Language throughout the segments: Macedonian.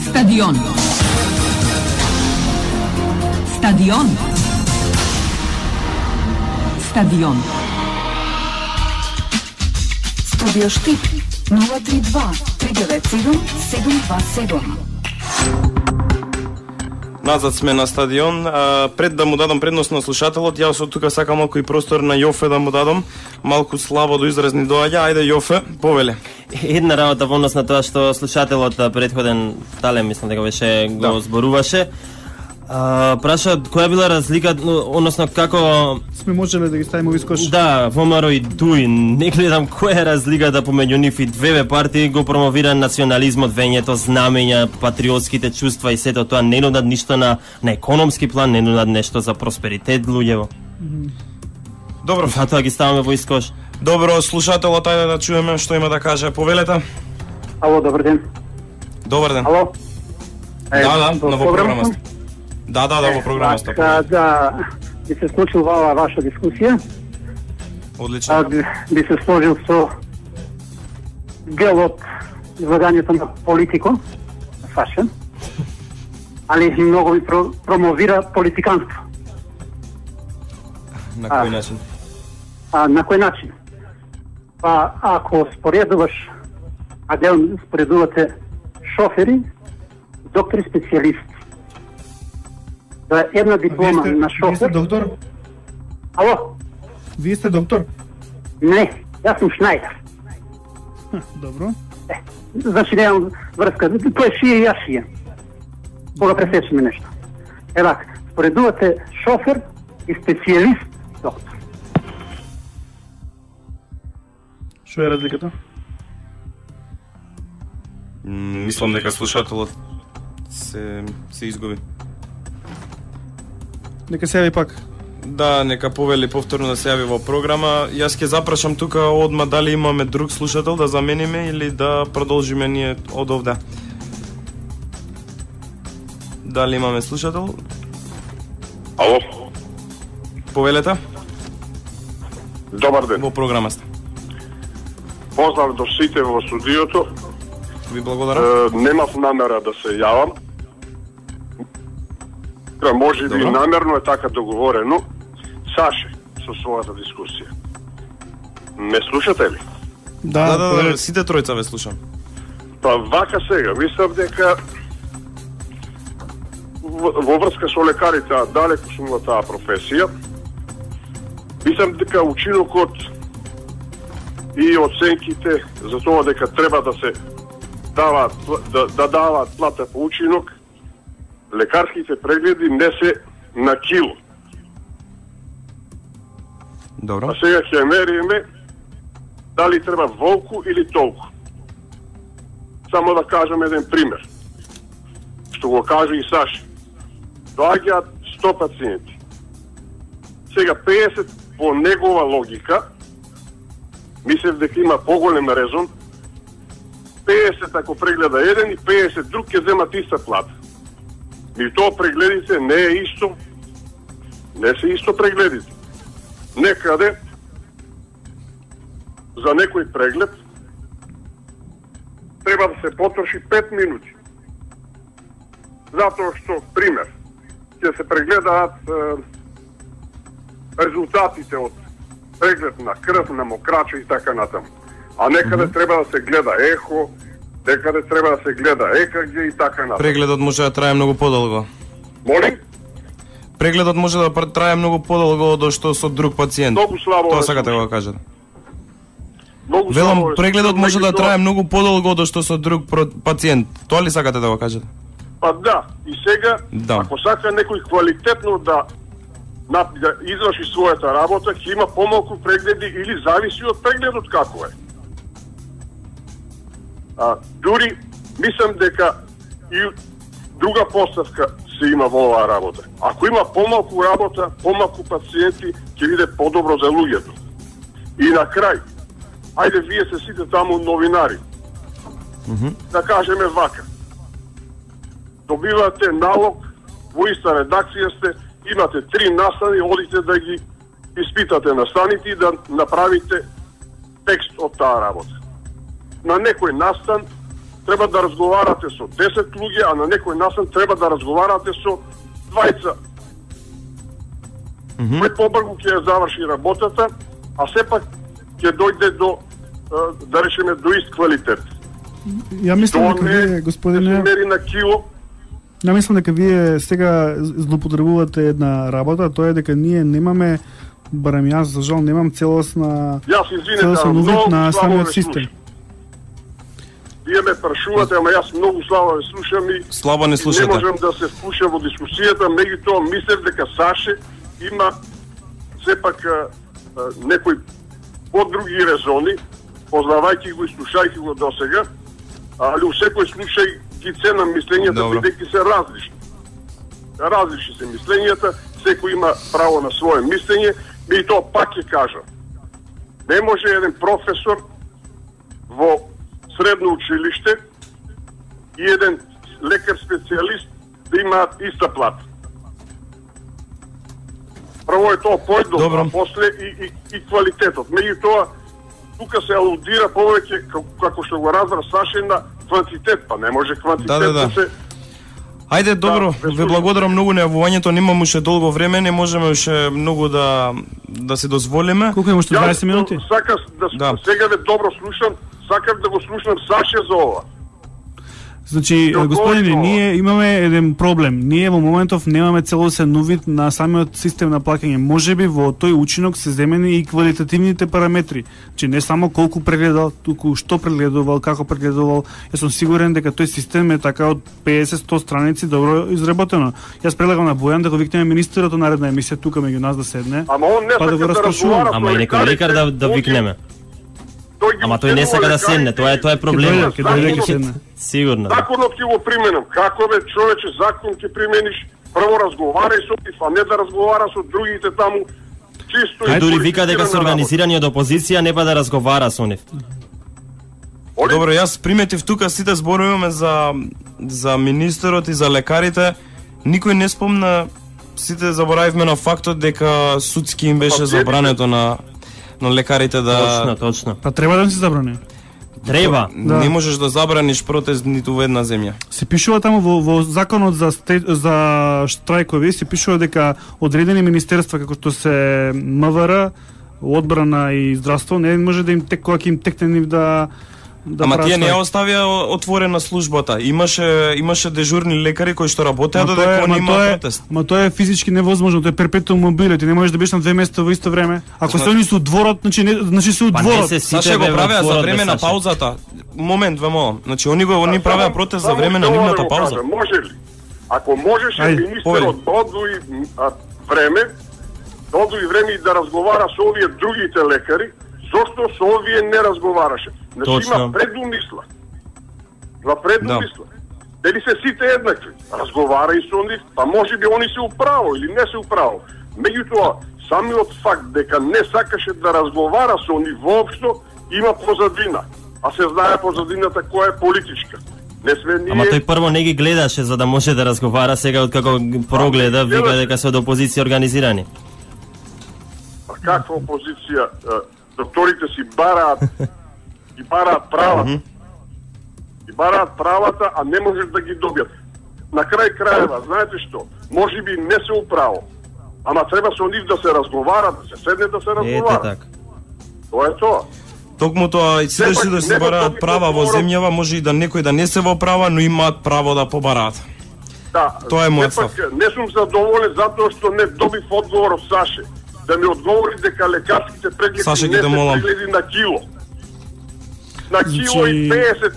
Stadion. Stadion. Stadion. Студио Штип 032 397 727. Назад сме на стадион. Пред да му дадам предност на слушателот, јас од тука сакам малку и простор на Јофе да му дадам. Малку слабо до изразни доаѓа. Ајде Јофе, повеле. Една работа во однос на тоа што слушателот предходен Талем, мислам дека беше го зборуваше. Праша која била разлика, односно како сме можеле да ги ставиме во искош? Да, ВМРО и ДУИ, не гледам која е разликата помеѓу нив и две партии, го промовира национализмот, вењето, знамења, патриотските чувства и сето тоа, не нудат ништо на економски план, не нудат нешто за просперитет луѓево. Добро. Затоа ги ставаме во искош. Добро, слушателот, ајде да чуеме што има да каже. Повелете. Ало, добар ден. Добар ден. Ало. Да, во програма сте. Да, во програма сте. Да, би се случила ваша дискусија. Одлично. Би се сложил со дел од излагањето на Политико, Саша, али многу ви промовира политиканство. На кој начин? На кој начин? Па, ако споредуваш, дел споредувате шофери, доктори, специјалисти. За една диплома на шофер... Вие сте доктор? Ало? Вие сте доктор? Не, јас сум Шнајдер. Добро. Значи немам врска. Тој шие и јас шијам. Кога пресечеме нешто. Ева, споредувате шофер и специјалист доктор. Што е разликата? Мислам дека слушателот се изгуби. Нека се јави пак. Да, нека повели повторно да се јави во програма. Јас ќе запрашам тука одма дали имаме друг слушател да замениме или да продолжиме ние од овде. Дали имаме слушател? Ало. Повелете. Добар ден. Во програма сте. Поздрав до сите во студиото. Ви благодарам. Немав намера да се јавам. Може би намерно е така договорено. Саше со својата дискусија. Ме слушате ли? Да, сите тројца ве слушам. Па вака сега, мислам дека во врска со лекарите, далеку сум во таа професија, мислам дека учинокот и оценките за тоа дека треба да се даваат плата по учинок, лекарските прегледи не се на кило. Добро. А сега ќе мериме дали треба волку или толку. Само да кажам еден пример. Што го кажа и Саши. Доаѓаат 100 пациенти. Сега 50 по негова логика, мислев дека има поголем резон, 50 ако прегледа еден и 50 друг ќе земат иста плата. И тоа прегледите не е исто, не се исто прегледите. Некаде за некој преглед треба да се потроши 5 минути. Затоа што, пример, ќе се прегледаат резултатите од преглед на крв, на мокрача и така натаму. А некаде треба да се гледа ехо, некаде треба да се гледа ЕКГ и така натаму. Прегледот може да трае многу подолго. Молим? Прегледот може да трае многу подолго од што со друг пациент. Многу слабо. Тоа сакате да го кажете. Многу Велам, слабо. прегледот може да трае многу подолго од што со друг пациент. Тоа ли сакате да го кажете? Па да, и сега, ако сака некој квалитетно да изврши својата работа, ќе има помалку прегледи или зависи од прегледот како е. Дури, мислам дека и друга поставка се има во оваа работа. Ако има помалку работа, помалку пациенти, ќе биде подобро за луѓето. И на крај, ајде вие се сите таму новинари, да кажеме вака. Добивате налог, во иста редакција сте, имате 3 настави, одите да ги испитате настаните и да направите текст од таа работа. На некој настан треба да разговарате со 10 луѓе, а на некој настан треба да разговарате со 20. Кој побрзо ќе ја заврши работата, а сепак ќе дојде до, да речеме, до ист квалитет. Ја мислам Тоа дека не вие, се господине, мери на кило. ја мислам дека вие сега злоупотребувате една работа, тоа е дека ние немаме, барем јас за жал немам целосна Јас извинете, целосен увид многу на слабо самиот ве систем. слушам. Вие ме прашувате, ама јас многу слабо ве слушам и Слабо не не слушате. можам да се вклучам во дискусијата, меѓутоа мислев дека Саше има сепак некои подруги резони, познавајќи го и слушајќи го досега, али у секој случај ги ценам мислењата, Добро. бидејќи се различни. Различни се мислењата, секој има право на свое мислење, и тоа пак ќе кажам. Не може еден професор во средно училиште и еден лекар специјалист да имаат иста плата. Прво е тоа појдно, Добро. а после и квалитетот. Меѓутоа, тука се алудира повеќе, како што го разбра Саше, на квантитет, па не може квантитет Да. се... Ајде, добро, Да, ве благодарам многу на јавувањето, немам уште долго време, не можеме уште многу да се дозволиме. Колку има уште 20 минути? Сакам Да. сега ве добро слушам, сакам да го слушам Саше за ова. Значи, Јо, господине, кој е ние имаме еден проблем. Ние во моментов немаме целосен увид на самиот систем на плаќање. Можеби во тој учинок се земени и квалитативните параметри. Значи, не само колку прегледал, туку што прегледувал, како прегледувал. Јас сум сигурен дека тој систем е така од 50-100 страници добро изработено. Јас предлагам на Бојан да го викнеме министерот на наредна емисија тука меѓу нас да седне. Ама он не Па да сака го да распрашувам. разговара Ама и некој лекар да викнеме. Ама тој не сака да седне, тоа е проблемот. Ќе дојде, ќе седне. Сигурно. Законот ќе го применам. Како бе, човече, закон ќе примениш? Прво разговарај со нив, а не да разговара со другите таму. Чисто Тој и дури вика дека се политизирана организирани од опозиција, не па да разговара со нив. работа. Добро, јас приметив тука сите зборуваме за министерот и за лекарите. Никој не спомна, сите заборавивме на фактот дека судски им беше Па, забрането на лекарите да Точно. Па треба да им се забрани. Треба. Да. не можеш да забраниш протест ниту во една земја. Се пишува таму во законот за штрајкови, се пишува дека одредени министерства како што се МВР, одбрана и здравство, не може да им кога ќе им текне нив да Ама прават тие не штрајк. ја оставија отворена службата. Имаше дежурни лекари кои што работеа додека они имаа протест. Ма тоа е физички невозможно, тоа е перпетуум мобиле, ти не можеш да бидеш на две места во исто време. Ако се они се дворот, значи се Па не дворот. се сите Саше го бе во правеа за дворот, време бе, на Саше. паузата. Момент, ве молам. Значи они правеа протест за Само време на тоа да нивната го пауза. кажам, може ли? Ако можеше Ајде, министерот да одвои време, да одвои време и да разговара со овие другите лекари, зошто со овие не разговараше? Значи Точно. има предумисла. За предумисла. Дали се сите еднакви? Разговара и со нив, па може би они се управо или не се управо. Меѓутоа, самиот факт дека не сакаше да разговара со нив воопшто, има позадина. А се знае позадината која е политичка. Не сме ние... Ама тој прво не ги гледаше за да може да разговара, сега откако прогледа, вика дека се од опозиција организирани. А каква опозиција? Докторите си бараат правата. И бараат правата, а не можеш да ги добијат. На крај крајева, знаете што? Може би не се управо. Ама треба со нив да се разговара, да се седне да се Ете разговара. така. Тоа е тоа. Токму тоа и сите што да се бараат права во земјава, може и да некој да не се во права, но имаат право да побараат. Да, Тоа е мојот сепак, став. Не сум задоволен затоа што не добив одговор од Саше. Да ми одговори дека лекарските прегледи Саше, не ги те се молам. прегледи на кило. На кило и 50.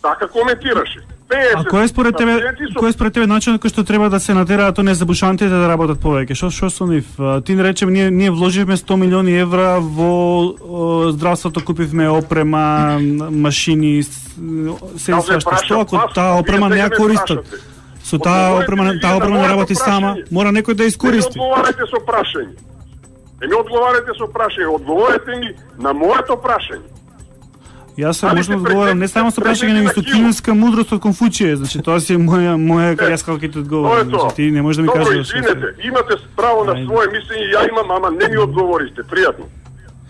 Така коментираше. 50 А кој е според тебе, пациенти со- кој е според тебе начинот кој што треба да се натераат оние забушантите да работат повеќе? Што со нив? Ти не речем ние вложивме 100 милиони евра во здравството, купивме опрема, машини, се Јас ве свашта. прашам Што ако вас, таа опрема вие не ја сега ме користат? прашате. Со таа Одговорете опрема ми не на работи моето сама, прашање. мора некој да ја Не ми искористи. одговарате со прашање. Не ми одговарате со прашање, одговорете ми на моето прашање. Јас се можам да одговорам не само со прашање, него со кинеска мудрост од Конфуција, значи тоа си моја јас како ќе ти одговорам, значи ти не можеш да ми кажеш. Добро, извинете, имате право на свое мислење, ја имам, ама не ми одговорите. Пријатно.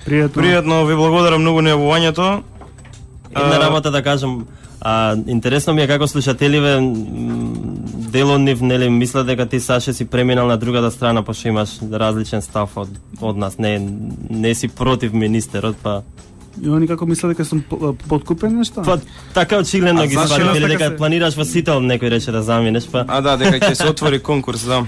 Пријатно, ви благодарам многу на јавувањето. Една работа да кажам, интересно ми е како слушателиве дел од нив нели мислат дека ти Саше си преминал на другата страна пошто имаш различен став од нас, не си против министерот, па И они како мислат дека сум подкупен нешто? Па така очигледно ги сватиле или дека планираш во Сител некој рече да заминеш, па. Да, дека ќе се отвори конкурс, да.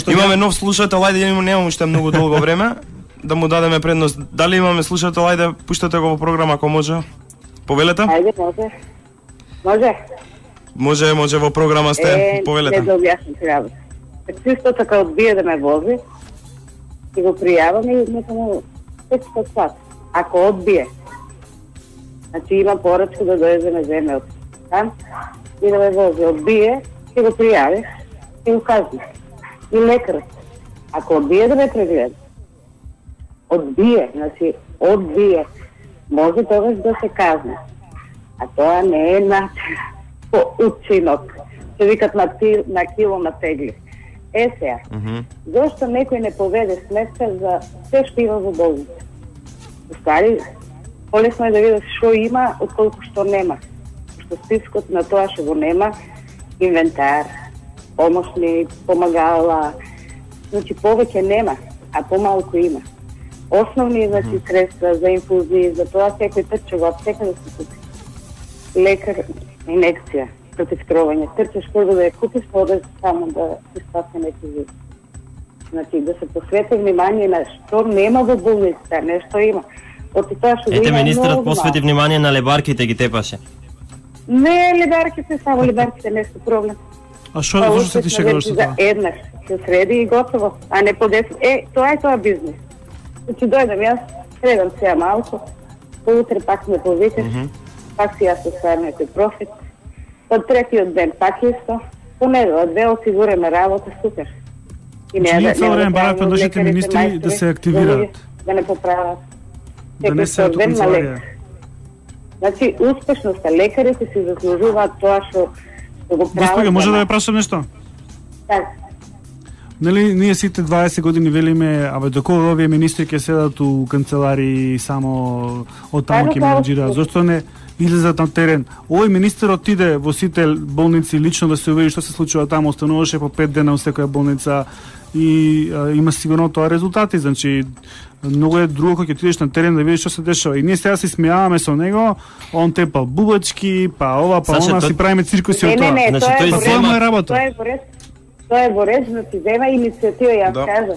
Имаме нов слушател, ајде немаме уште многу долго време да му дадеме предност. Дали имаме слушател, ајде пуштате го во програма ако може. Повелете? Ајде, може. Може во програма сте, повелете. Не да објаснам ти работа. Чисто така одбие да ме вози, и го пријавам и нека му 500 сат. Ако одбие, значи има порачка да дојде да ме земе од там и да ме вози. Одбие, ќе го пријавиш и го казни. И лекарот, ако одбие да ме прегледа, значи одбие, може тогаш да се казне. А тоа не е начин по учинок. Се викат на кило на тегли. Сега, зашто некој не поведе сметка за се што има во болница? Устари, полесно е да видиш што има, отколку што нема. Што спискот на тоа што го нема, инвентар, помошни, помагала, значи повеќе нема, а помалку има. Основни, значи, средства за инфузии, за тоа секој трче во аптека да се купи. Лекар, инекција, против тровање. Трчеш кој да ја купиш, одеш само да се спаси некој живот. Значи, да се посвети внимание на што нема во болница, нешто има. Оти тоа што Ете, министерот посвети внимание на лебарките, ги тепаше. Не, лебарките, само лебарките, нешто проблем. А што се ти шегуваш со тоа? Еднаш, се среди и готово, а не по 10. Тоа е тоа бизнес. Значи, дојдам јас, средам сега малко, поутре пак ме повикаш, пак си јас оставам некој профит, од третиот ден пак исто, понедела, 2 осигурена работа, супер. И ние цело време барат предложите министри да се активираат. Да не поправат. Да не се од канцеларија. Значи, успешноста, лекарите си заслужуваат тоа што го прават. Господи, може да ве прашам нешто? Так. Нели ние сите 20 години велиме, докога овие министри ќе седат у канцеларии само од таму ќе менаџираат? Зошто не излезат на терен? Овој министер отиде во сите болници лично да се увери што се случува таму, остануваше по 5 дена во секоја болница и има сигурно тоа резултати, значи многу е друго кога ќе отидеш на терен да видиш што се дешава. И ние сега се смејаваме со него, он тепал бубачки, па ова, па она, си правиме циркуси од тоа. Не, тоа е моја работа. Тоа е во ред, значи зема иницијатива, јас кажам.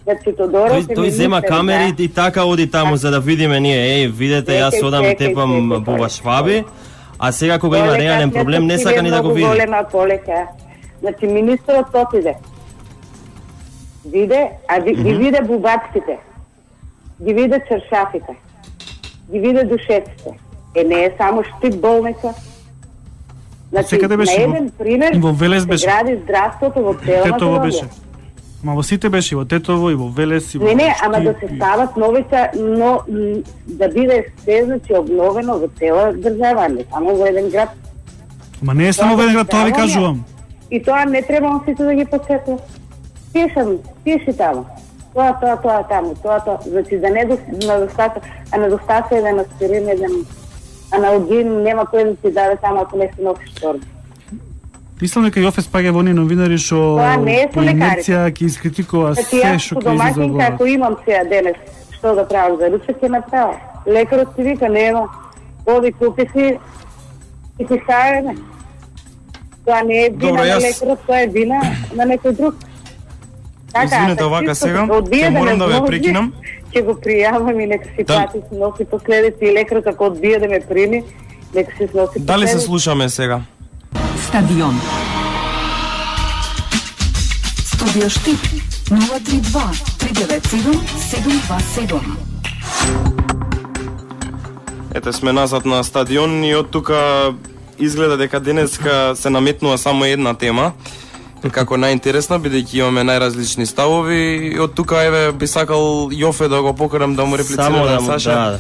Значи тој зема камери и така оди таму за да видиме ние, видете, јас одам и тепам бубашваби, а сега кога има реален проблем не сака ни да го види. Голема полека. Значи министерот отиде. Виде, ги виде бубаците. Ги виде чаршафите. Ги виде душеците. Не е само Штип болница. Значи, на еден пример се гради здравството во цела Македонија. Ма во сите беше, во Тетово и во Велес и во... Не, ама да се стават новите, но да биде се, значи, обновено во цела држава, не само во еден град. Ма не е само во еден град, тоа ви кажувам. И тоа не треба сите да ги посетат. Пиши таму. Тоа таму, тоа. Значи, да не недостатък еден аспирин, еден аналгин, нема кој да ти даде таму ако не се носиш торба. Мислам дека Јофе спаѓа во оние новинари што по инерција ќе искритикува се што ќе излезе од глава. Ако имам сега денес што да правам за ручек, ќе направам. Лекарот ти вика, нема, оди купи си и ти ставаме. Тоа не е вина на лекарот, тоа е вина на некој друг. Извинете, овака сега, ќе морам да ве прекинам. Ќе го пријавам и нека си плати, си носи последици и лекарот ако одбие да ме прими, нека си носи последици. Дали се слушаме сега? Стадион. Студио Штип 032 397 727. Ете сме назад на стадион и од тука изгледа дека денеска се наметнува само една тема како најинтересна, бидејќи имаме најразлични ставови и од тука еве би сакал Јофе да го покарам да му реплицира на Саша.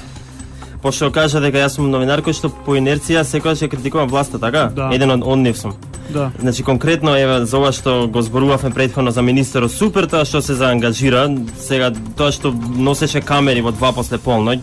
пошто кажа дека јас сум новинар кој што по инерција секогаш ја критикувам власта, така? Да. Еден од нив сум. Да. Значи конкретно еве за ова што го зборувавме претходно за министерот, супер тоа што се заангажира, сега тоа што носеше камери во 2 после полноќ,